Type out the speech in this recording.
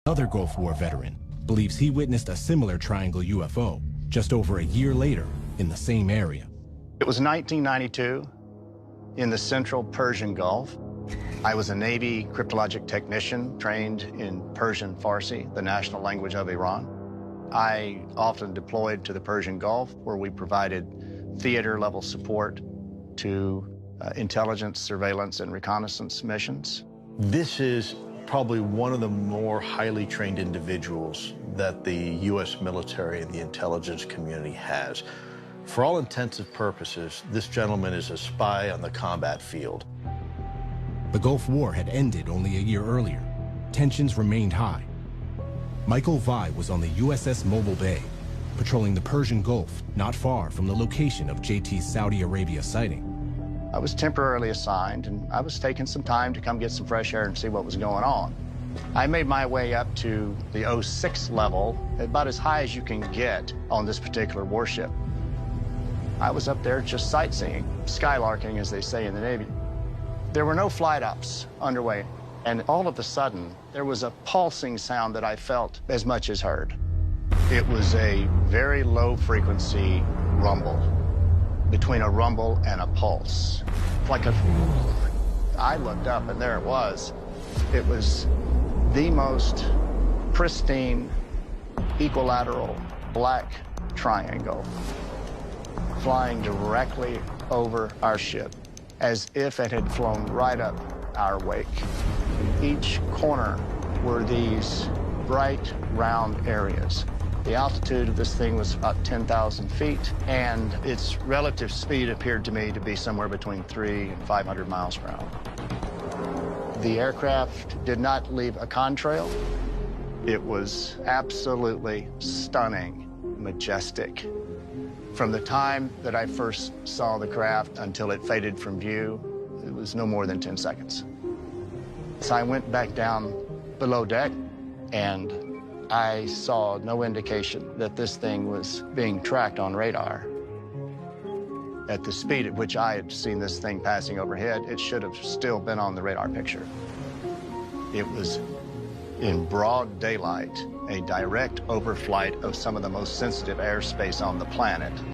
Another Gulf War veteran believes he witnessed a similar triangle UFO just over a year later in the same area. It was 1992 in the central Persian Gulf. I was a Navy cryptologic technician trained in Persian Farsi, the national language of Iran. I often deployed to the Persian Gulf, where we provided theater-level support to intelligence, surveillance, and reconnaissance missions. This is probably one of the more highly trained individuals that the U.S. military and the intelligence community has. For all intents and purposes, this gentleman is a spy on the combat field. The Gulf War had ended only a year earlier. Tensions remained high. Michael Vai was on the USS Mobile Bay, patrolling the Persian Gulf, not far from the location of JT's Saudi Arabia sighting. I was temporarily assigned, and I was taking some time to come get some fresh air and see what was going on. I made my way up to the 06 level, about as high as you can get on this particular warship. I was up there just sightseeing, skylarking, as they say in the Navy. There were no flight ops underway, and all of a sudden, there was a pulsing sound that I felt as much as heard. It was a very low-frequency rumble, between a rumble and a pulse. Like a... I looked up, and there it was. It was the most pristine, equilateral, black triangle flying directly over our ship, as if it had flown right up our wake. Each corner were these bright, round areas. The altitude of this thing was about 10,000 feet, and its relative speed appeared to me to be somewhere between 300 and 500 miles per hour. The aircraft did not leave a contrail. It was absolutely stunning, majestic. From the time that I first saw the craft until it faded from view, it was no more than 10 seconds. So I went back down below deck, and I saw no indication that this thing was being tracked on radar. At the speed at which I had seen this thing passing overhead, it should have still been on the radar picture. It was in broad daylight, a direct overflight of some of the most sensitive airspace on the planet.